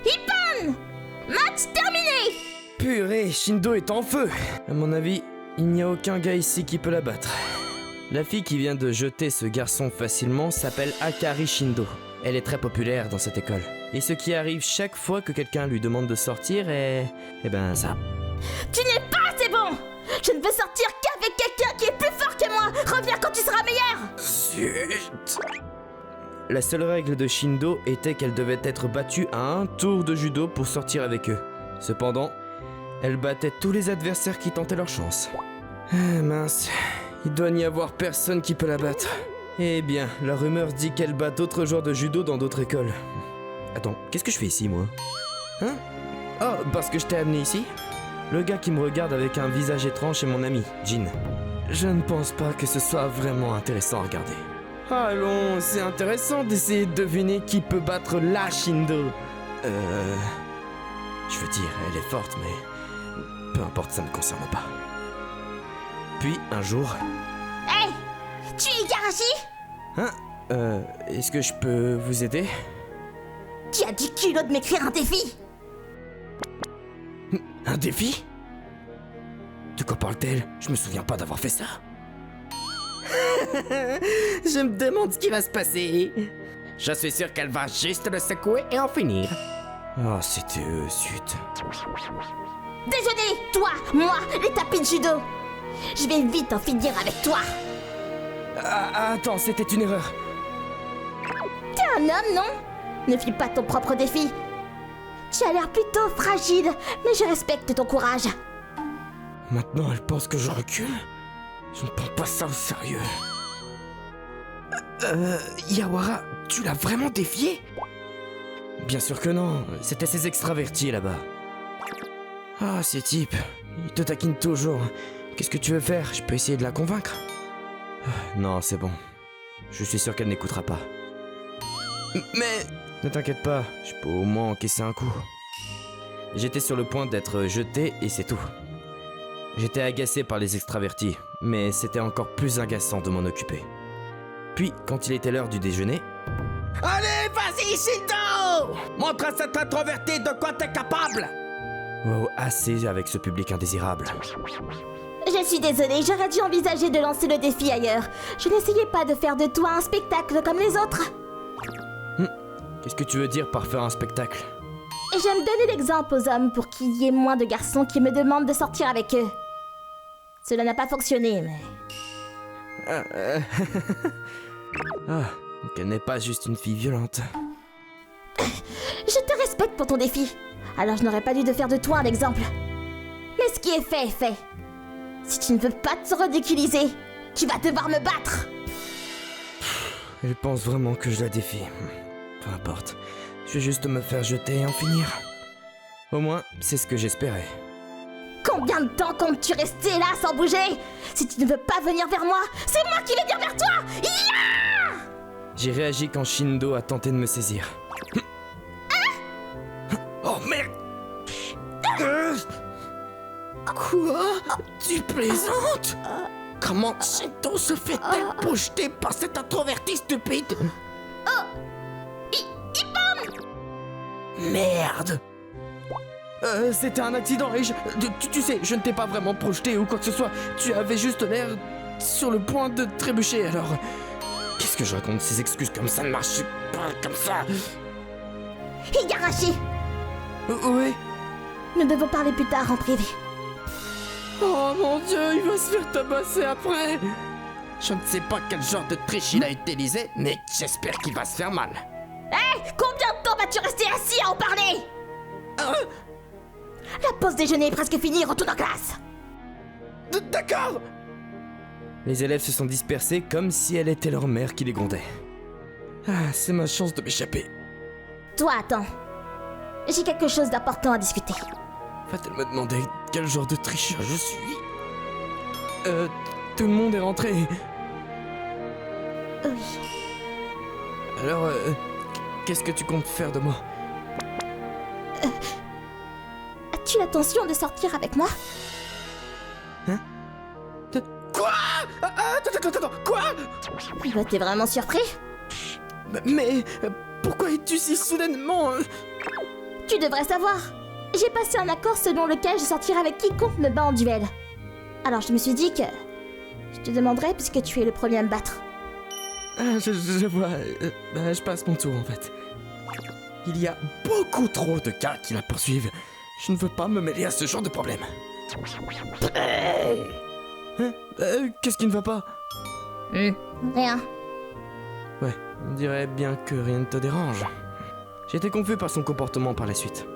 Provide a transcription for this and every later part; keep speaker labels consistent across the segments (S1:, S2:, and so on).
S1: Ippon! Match terminé!
S2: Purée, Shindo est en feu. À mon avis, il n'y a aucun gars ici qui peut la battre. La fille qui vient de jeter ce garçon facilement s'appelle Akari Shindo. Elle est très populaire dans cette école. Et ce qui arrive chaque fois que quelqu'un lui demande de sortir est... Eh ben ça.
S1: Tu n'es pas assez bon! Je ne veux sortir qu'avec quelqu'un qui est plus fort que moi! Reviens quand tu seras meilleur!
S2: Zut! La seule règle de Shindo était qu'elle devait être battue à un tour de judo pour sortir avec eux. Cependant, elle battait tous les adversaires qui tentaient leur chance. Ah mince, il doit n'y avoir personne qui peut la battre. Eh bien, la rumeur dit qu'elle bat d'autres joueurs de judo dans d'autres écoles. Attends, qu'est-ce que je fais ici, moi? Hein? Oh, parce que je t'ai amené ici? Le gars qui me regarde avec un visage étrange est mon ami, Jin. Je ne pense pas que ce soit vraiment intéressant à regarder. Allons, c'est intéressant d'essayer de deviner qui peut battre la Shindo. Je veux dire, elle est forte, mais... peu importe, ça ne me concerne pas. Puis, un jour...
S1: Hey! Tu es Igarashi?
S2: Hein? Est-ce que je peux vous aider?
S1: Tu as du culot de m'écrire un défi!
S2: Un défi? De quoi parle-t-elle? Je me souviens pas d'avoir fait ça. Je me demande ce qui va se passer. Je suis sûr qu'elle va juste le secouer et en finir. Oh, c'était zut.
S1: Désolé, toi, moi, les tapis de judo! Je vais vite en finir avec toi!
S2: Attends, c'était une erreur.
S1: T'es un homme, non? Ne file pas ton propre défi. Tu as l'air plutôt fragile, mais je respecte ton courage.
S2: Maintenant, elle pense que je recule? Je ne prends pas ça au sérieux. Yawara, tu l'as vraiment défié? Bien sûr que non, c'était ces extravertis là-bas. Ah, ces types, ils te taquinent toujours. Qu'est-ce que tu veux faire? Je peux essayer de la convaincre? Non, c'est bon. Je suis sûr qu'elle n'écoutera pas. Mais... Ne t'inquiète pas, je peux au moins encaisser un coup. J'étais sur le point d'être jeté et c'est tout. J'étais agacé par les extravertis, mais c'était encore plus agaçant de m'en occuper. Puis, quand il était l'heure du déjeuner... Allez, vas-y, Shindo! Montre à cet introverti de quoi t'es capable! Wow, assez avec ce public indésirable.
S1: Je suis désolée, j'aurais dû envisager de lancer le défi ailleurs. Je n'essayais pas de faire de toi un spectacle comme les autres.
S2: Qu'est-ce que tu veux dire par faire un spectacle?
S1: J'aime donner l'exemple aux hommes pour qu'il y ait moins de garçons qui me demandent de sortir avec eux. Cela n'a pas fonctionné, mais...
S2: Ah, donc elle n'est pas juste une fille violente.
S1: Je te respecte pour ton défi. Alors je n'aurais pas dû de faire de toi un exemple. Mais ce qui est fait est fait. Si tu ne veux pas te ridiculiser, tu vas devoir me battre.
S2: Elle pense vraiment que je la défie. Peu importe. Je vais juste me faire jeter et en finir. Au moins, c'est ce que j'espérais.
S1: Combien de temps comptes-tu rester là sans bouger? Si tu ne veux pas venir vers moi, c'est moi qui vais venir vers toi! Yeah!
S2: J'ai réagi quand Shindo a tenté de me saisir. Oh merde! Quoi? Tu plaisantes? Comment Shindo se fait-elle projeter par cet introverti stupide? Merde! C'était un accident et tu sais, je ne t'ai pas vraiment projeté ou quoi que ce soit. Tu avais juste l'air sur le point de trébucher, alors... Qu'est-ce que je raconte? Ces excuses comme ça ne marchent pas comme ça.
S1: Igarashi!
S2: Oui?
S1: Nous devons parler plus tard en privé.
S2: Oh mon Dieu, il va se faire tabasser après. Je ne sais pas quel genre de triche il a utilisé, mais j'espère qu'il va se faire mal.
S1: Hé! Combien de temps vas-tu rester assis à en parler? La pause déjeuner est presque finie, retourne en classe.
S2: D'accord. Les élèves se sont dispersés comme si elle était leur mère qui les grondait. Ah, c'est ma chance de m'échapper.
S1: Toi, attends. J'ai quelque chose d'important à discuter.
S2: Va-t-elle me demander quel genre de tricheur je suis? Tout le monde est rentré.
S1: Oui.
S2: Alors, qu'est-ce que tu comptes faire de moi?
S1: As-tu l'intention de sortir avec moi?
S2: Hein? Quoi? Attends, quoi?
S1: T'es vraiment surpris?
S2: Mais pourquoi es-tu si soudainement...
S1: Tu devrais savoir. J'ai passé un accord selon lequel je sortirais avec quiconque me bat en duel. Alors je me suis dit que... je te demanderais puisque tu es le premier à me battre.
S2: Ah, je vois... je passe mon tour en fait. Il y a beaucoup trop de gars qui la poursuivent. Je ne veux pas me mêler à ce genre de problème. Hein? Qu'est-ce qui ne va pas?
S1: Rien.
S2: Ouais, on dirait bien que rien ne te dérange. J'étais confus par son comportement par la suite.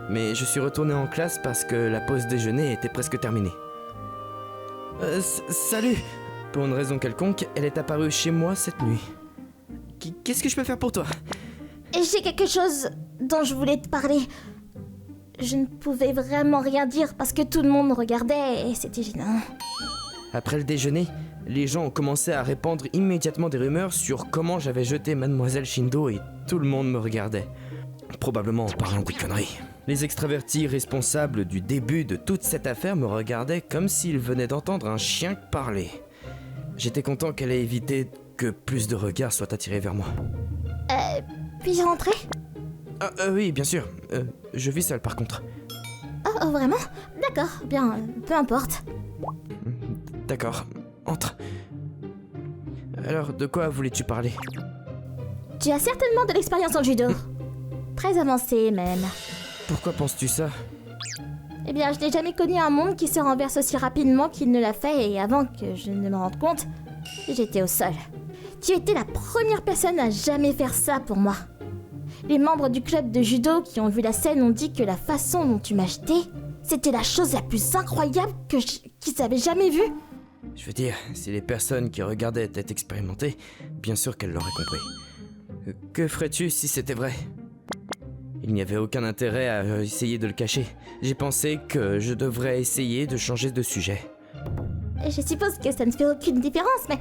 S2: Mais je suis retourné en classe parce que la pause déjeuner était presque terminée. Salut! Pour une raison quelconque, elle est apparue chez moi cette nuit. Qu'est-ce que je peux faire pour toi?
S1: J'ai quelque chose dont je voulais te parler. Je ne pouvais vraiment rien dire parce que tout le monde me regardait et c'était gênant.
S2: Après le déjeuner, les gens ont commencé à répandre immédiatement des rumeurs sur comment j'avais jeté Mademoiselle Shindo et tout le monde me regardait. Probablement en parlant des conneries. Les extravertis responsables du début de toute cette affaire me regardaient comme s'ils venaient d'entendre un chien parler. J'étais content qu'elle ait évité que plus de regards soient attirés vers moi.
S1: Puis-je rentrer?
S2: Oui, bien sûr. Je vis seul par contre.
S1: Oh, vraiment? D'accord, bien, peu importe.
S2: D'accord, entre. Alors, de quoi voulais-tu parler?
S1: Tu as certainement de l'expérience en judo. Très avancée, même.
S2: Pourquoi penses-tu ça?
S1: Eh bien, je n'ai jamais connu un monde qui se renverse aussi rapidement qu'il ne l'a fait, et avant que je ne me rende compte, j'étais au sol. Tu étais la première personne à jamais faire ça pour moi. Les membres du club de judo qui ont vu la scène ont dit que la façon dont tu m'as jeté, c'était la chose la plus incroyable qu'ils avaient jamais vue.
S2: Je veux dire, si les personnes qui regardaient étaient expérimentées, bien sûr qu'elles l'auraient compris. Que ferais-tu si c'était vrai? Il n'y avait aucun intérêt à essayer de le cacher. J'ai pensé que je devrais essayer de changer de sujet.
S1: Je suppose que ça ne fait aucune différence, mais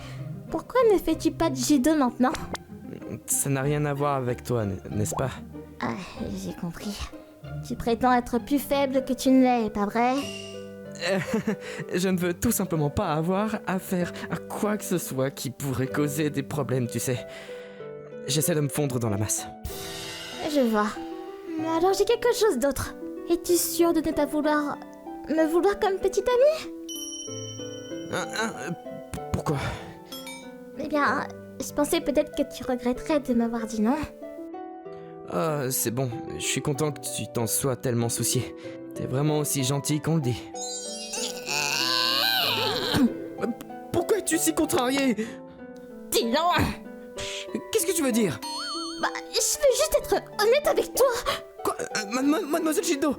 S1: pourquoi ne fais-tu pas de judo maintenant?
S2: Ça n'a rien à voir avec toi, n'est-ce pas?
S1: Ah, j'ai compris. Tu prétends être plus faible que tu ne l'es, pas vrai?
S2: Je ne veux tout simplement pas avoir affaire à quoi que ce soit qui pourrait causer des problèmes, tu sais. J'essaie de me fondre dans la masse.
S1: Je vois. Alors j'ai quelque chose d'autre. Es-tu sûr de ne pas vouloir... me vouloir comme petite amie?
S2: Pourquoi?
S1: Eh bien, je pensais peut-être que tu regretterais de m'avoir dit non.
S2: Ah, c'est bon. Je suis content que tu t'en sois tellement soucié. T'es vraiment aussi gentil qu'on le dit. Pourquoi es-tu si contrarié?
S1: Dis non!
S2: Qu'est-ce que tu veux dire?
S1: Bah, je veux juste être honnête avec toi.
S2: Quoi? Mademoiselle Shindo?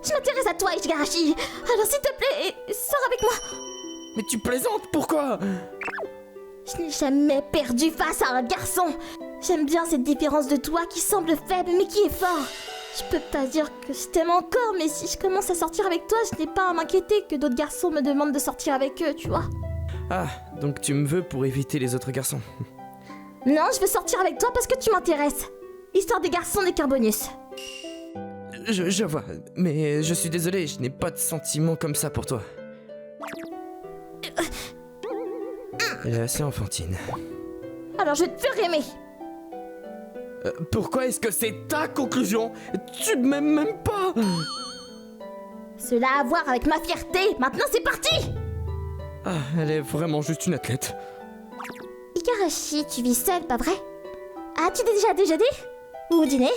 S1: Je m'intéresse à toi, Ishigarashi. Alors s'il te plaît, sors avec moi.
S2: Mais tu plaisantes, pourquoi?
S1: Je n'ai jamais perdu face à un garçon. J'aime bien cette différence de toi qui semble faible mais qui est fort. Je peux pas dire que je t'aime encore, mais si je commence à sortir avec toi, je n'ai pas à m'inquiéter que d'autres garçons me demandent de sortir avec eux, tu vois.
S2: Ah, donc tu me veux pour éviter les autres garçons?
S1: Non, je veux sortir avec toi parce que tu m'intéresses. L'histoire des garçons n'est qu'un bonus.
S2: Je vois, mais je suis désolé, je n'ai pas de sentiments comme ça pour toi. Elle est assez enfantine.
S1: Alors je vais te faire aimer.
S2: Pourquoi est-ce que c'est ta conclusion? Tu ne m'aimes même pas.
S1: Cela a à voir avec ma fierté. Maintenant c'est parti.
S2: Ah, elle est vraiment juste une athlète.
S1: Igarashi, tu vis seul, pas vrai? As-tu déjà déjeuné? Ou dîné?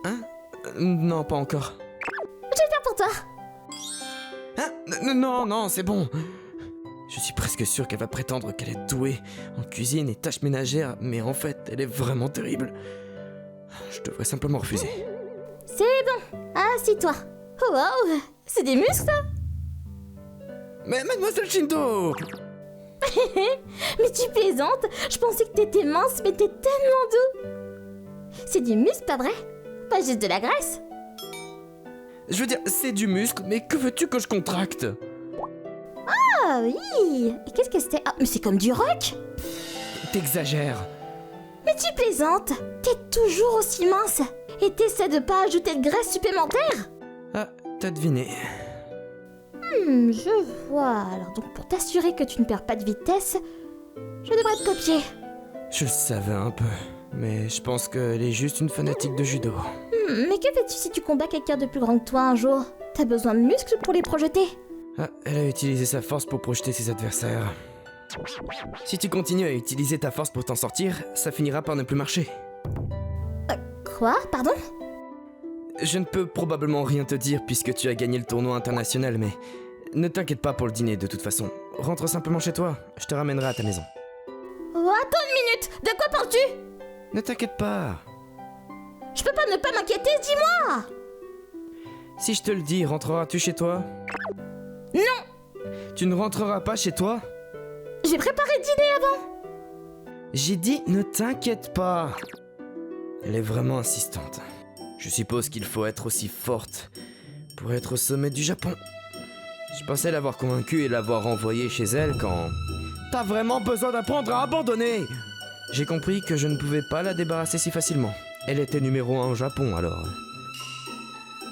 S2: Hein? Non, pas encore.
S1: Je vais le faire pour toi.
S2: Hein? Non, c'est bon. Je suis presque sûr qu'elle va prétendre qu'elle est douée en cuisine et tâches ménagères, mais en fait, elle est vraiment terrible. Je devrais simplement refuser.
S1: C'est bon, assis-toi. Oh wow, c'est des muscles ça?
S2: Mais Mademoiselle Shindo!
S1: Mais tu plaisantes? Je pensais que t'étais mince, mais t'es tellement doux. C'est du muscle, pas vrai? Pas juste de la graisse?
S2: Je veux dire, c'est du muscle, mais que veux-tu que je contracte?
S1: Ah oui. Et qu'est-ce que c'est? Ah, mais c'est comme du rock.
S2: T'exagères.
S1: Mais tu plaisantes? T'es toujours aussi mince. Et t'essaies de pas ajouter de graisse supplémentaire?
S2: Ah, t'as deviné.
S1: Je vois. Alors donc pour t'assurer que tu ne perds pas de vitesse, je devrais te copier.
S2: Je le savais un peu. Mais je pense qu'elle est juste une fanatique de judo.
S1: Mais que fais-tu si tu combats quelqu'un de plus grand que toi un jour? T'as besoin de muscles pour les projeter.
S2: Ah, elle a utilisé sa force pour projeter ses adversaires. Si tu continues à utiliser ta force pour t'en sortir, ça finira par ne plus marcher.
S1: Quoi? Pardon?
S2: Je ne peux probablement rien te dire puisque tu as gagné le tournoi international, mais ne t'inquiète pas pour le dîner de toute façon. Rentre simplement chez toi, je te ramènerai à ta maison.
S1: Oh, attends une minute! De quoi parles-tu?
S2: Ne t'inquiète pas.
S1: Je peux pas ne pas m'inquiéter, dis-moi!
S2: Si je te le dis, rentreras-tu chez toi?
S1: Non!
S2: Tu ne rentreras pas chez toi?
S1: J'ai préparé le dîner avant!
S2: J'ai dit ne t'inquiète pas. Elle est vraiment insistante. Je suppose qu'il faut être aussi forte pour être au sommet du Japon. Je pensais l'avoir convaincue et l'avoir renvoyée chez elle quand... T'as vraiment besoin d'apprendre à abandonner! J'ai compris que je ne pouvais pas la débarrasser si facilement. Elle était numéro 1 au Japon alors.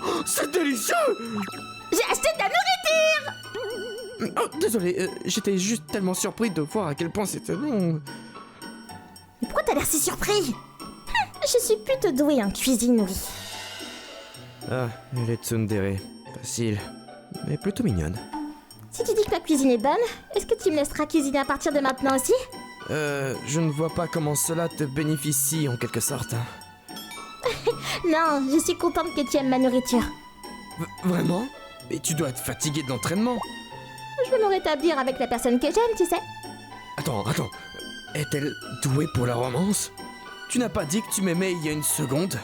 S2: Oh, c'est délicieux!
S1: J'ai acheté de la nourriture!
S2: Oh, désolé, j'étais juste tellement surpris de voir à quel point c'était bon.
S1: Mais pourquoi t'as l'air si surpris? Je suis plutôt douée en cuisine, oui.
S2: Ah, elle est tsundere. Facile, mais plutôt mignonne.
S1: Si tu dis que la cuisine est bonne, est-ce que tu me laisseras cuisiner à partir de maintenant aussi?
S2: Je ne vois pas comment cela te bénéficie en quelque sorte.
S1: Non, je suis contente que tu aimes ma nourriture.
S2: Vraiment? Mais tu dois être fatigué de l'entraînement.
S1: Je veux me rétablir avec la personne que j'aime, tu sais.
S2: Attends. Est-elle douée pour la romance? Tu n'as pas dit que tu m'aimais il y a une seconde?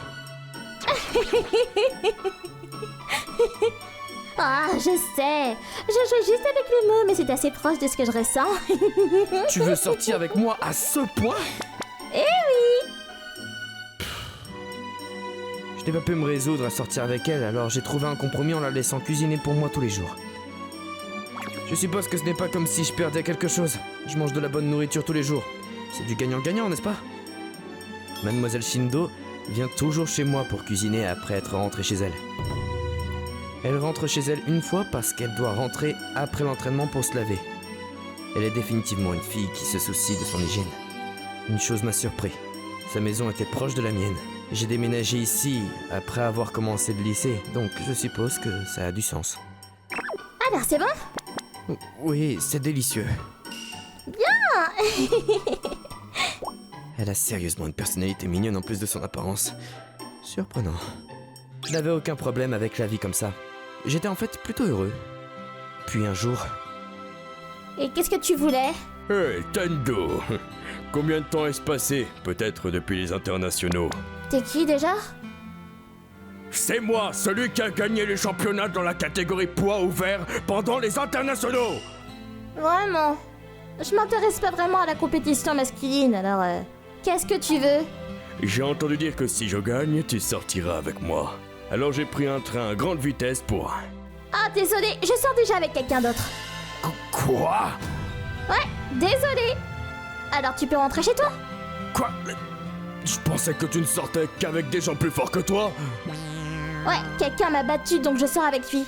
S1: Ah, je sais. Je joue juste avec les mots, mais c'est assez proche de ce que je ressens.
S2: Tu veux sortir avec moi à ce point?
S1: Eh oui!
S2: Je n'ai pas pu me résoudre à sortir avec elle, alors j'ai trouvé un compromis en la laissant cuisiner pour moi tous les jours. Je suppose que ce n'est pas comme si je perdais quelque chose. Je mange de la bonne nourriture tous les jours. C'est du gagnant-gagnant, n'est-ce pas? Mademoiselle Shindo vient toujours chez moi pour cuisiner après être rentrée chez elle. Elle rentre chez elle une fois parce qu'elle doit rentrer après l'entraînement pour se laver. Elle est définitivement une fille qui se soucie de son hygiène. Une chose m'a surpris. Sa maison était proche de la mienne. J'ai déménagé ici après avoir commencé le lycée, donc je suppose que ça a du sens.
S1: Alors, c'est bon?
S2: Oui, c'est délicieux.
S1: Bien!
S2: Elle a sérieusement une personnalité mignonne en plus de son apparence. Surprenant. Je n'avais aucun problème avec la vie comme ça. J'étais en fait plutôt heureux. Puis un jour...
S1: Et qu'est-ce que tu voulais?
S3: Hey, Tendo! Combien de temps est-ce passé? Peut-être depuis les internationaux.
S1: T'es qui déjà?
S3: C'est moi, celui qui a gagné les championnats dans la catégorie poids ouvert pendant les internationaux!
S1: Vraiment? Je m'intéresse pas vraiment à la compétition masculine, alors qu'est-ce que tu veux?
S3: J'ai entendu dire que si je gagne, tu sortiras avec moi. Alors j'ai pris un train à grande vitesse pour...
S1: Ah, désolé, je sors déjà avec quelqu'un d'autre.
S3: Quoi?
S1: Ouais, désolé. Alors tu peux rentrer chez toi?
S3: Quoi? Je pensais que tu ne sortais qu'avec des gens plus forts que toi.
S1: Ouais, quelqu'un m'a battu donc je sors avec lui.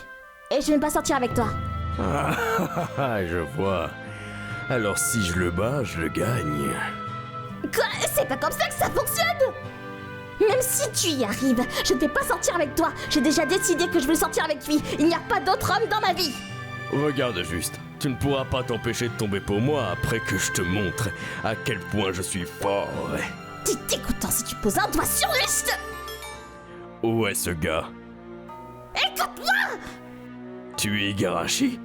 S1: Et je ne vais pas sortir avec toi.
S3: Ah, je vois. Alors si je le bats, je le gagne.
S1: Quoi? C'est pas comme ça que ça fonctionne! Même si tu y arrives, je ne vais pas sortir avec toi. J'ai déjà décidé que je veux sortir avec lui. Il n'y a pas d'autre homme dans ma vie.
S3: Regarde juste, tu ne pourras pas t'empêcher de tomber pour moi après que je te montre à quel point je suis fort.
S1: T'es dégoûtant si tu poses un doigt sur lui.
S3: Où est ce gars?
S1: Écoute-moi!
S3: Tu es Igarashi?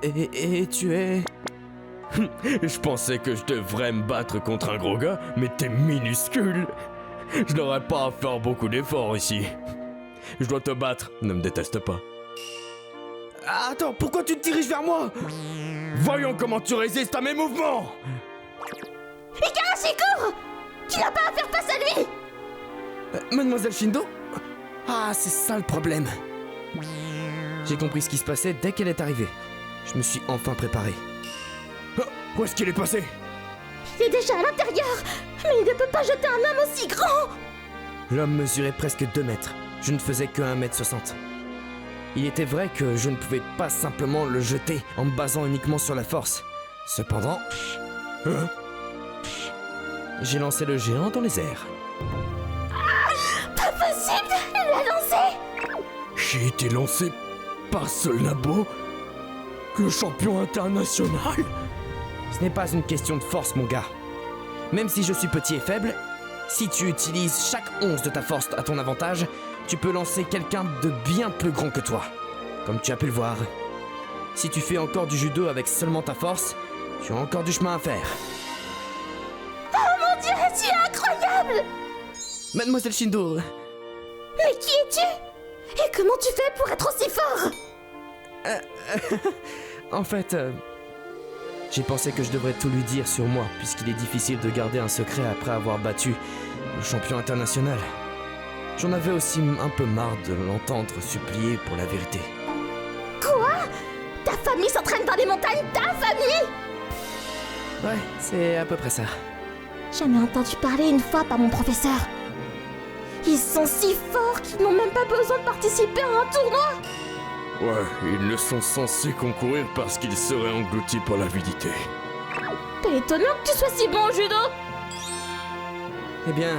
S2: Et tu es...
S3: Je pensais que je devrais me battre contre un gros gars, mais t'es minuscule. Je n'aurais pas à faire beaucoup d'efforts ici. Je dois te battre, ne me déteste pas.
S2: Ah, attends, pourquoi tu te diriges vers moi?
S3: Voyons comment tu résistes à mes mouvements.
S1: Igarashi, cours! Tu n'as pas à faire face à lui!
S2: Mademoiselle Shindo? Ah, c'est ça le problème. J'ai compris ce qui se passait dès qu'elle est arrivée. Je me suis enfin préparé.
S3: Oh, où est-ce qu'il est passé?
S1: Il est déjà à l'intérieur, mais il ne peut pas jeter un homme aussi grand!
S2: L'homme mesurait presque 2 mètres. Je ne faisais que 1m60. Il était vrai que je ne pouvais pas simplement le jeter en me basant uniquement sur la force. Cependant... j'ai lancé le géant dans les airs.
S1: Pas possible. Elle l'a lancé.
S3: J'ai été lancé par Solnabo, le champion international.
S2: Ce n'est pas une question de force, mon gars. Même si je suis petit et faible, si tu utilises chaque once de ta force à ton avantage, tu peux lancer quelqu'un de bien plus grand que toi. Comme tu as pu le voir. Si tu fais encore du judo avec seulement ta force, tu as encore du chemin à faire.
S1: Mon Dieu, tu es incroyable.
S2: Mademoiselle Shindo,
S1: Mais qui es-tu? Et comment tu fais pour être aussi fort?
S2: en fait, j'ai pensé que je devrais tout lui dire sur moi, puisqu'il est difficile de garder un secret après avoir battu le champion international. J'en avais aussi un peu marre de l'entendre supplier pour la vérité.
S1: Quoi? Ta famille s'entraîne dans les montagnes? Ta famille?
S2: Ouais, c'est à peu près ça.
S1: J'en ai entendu parler une fois par mon professeur. Ils sont si forts qu'ils n'ont même pas besoin de participer à un tournoi.
S3: Ouais, ils ne sont censés concourir parce qu'ils seraient engloutis par l'avidité.
S1: C'est étonnant que tu sois si bon au judo.
S2: Eh bien,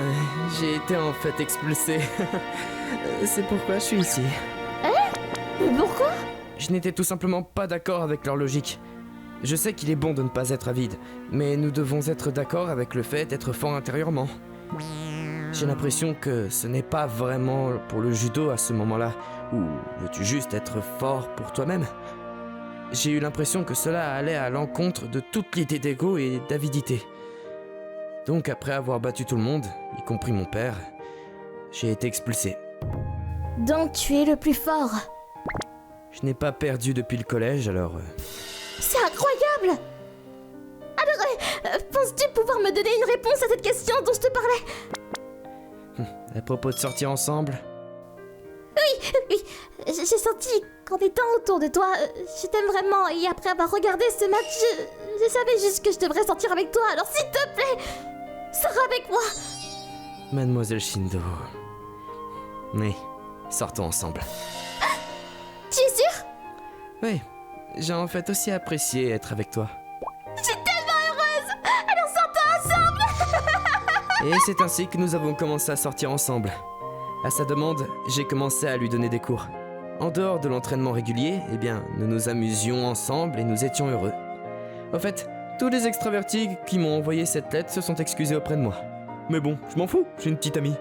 S2: j'ai été en fait expulsé. C'est pourquoi je suis ici.
S1: Mais pourquoi?
S2: Je n'étais tout simplement pas d'accord avec leur logique. Je sais qu'il est bon de ne pas être avide, mais nous devons être d'accord avec le fait d'être fort intérieurement. J'ai l'impression que ce n'est pas vraiment pour le judo à ce moment-là, ou veux-tu juste être fort pour toi-même? J'ai eu l'impression que cela allait à l'encontre de toute l'idée d'ego et d'avidité. Donc après avoir battu tout le monde, y compris mon père, j'ai été expulsé.
S1: Donc tu es le plus fort.
S2: Je n'ai pas perdu depuis le collège, alors...
S1: C'est incroyable. Alors, penses-tu pouvoir me donner une réponse à cette question dont je te parlais?
S2: À propos de sortir ensemble,
S1: Oui, j'ai senti qu'en étant autour de toi, je t'aime vraiment. Et après avoir regardé ce match, je savais juste que je devrais sortir avec toi. Alors s'il te plaît, sors avec moi.
S2: Mademoiselle Shindo... Oui, sortons ensemble.
S1: Tu es sûr?
S2: Oui, j'ai en fait aussi apprécié être avec toi.
S1: Je suis tellement heureuse. Alors sortons ensemble.
S2: Et c'est ainsi que nous avons commencé à sortir ensemble. À sa demande, j'ai commencé à lui donner des cours. En dehors de l'entraînement régulier, eh bien, nous nous amusions ensemble et nous étions heureux. Au fait, tous les extravertis qui m'ont envoyé cette lettre se sont excusés auprès de moi. Mais bon, je m'en fous, j'ai une petite amie.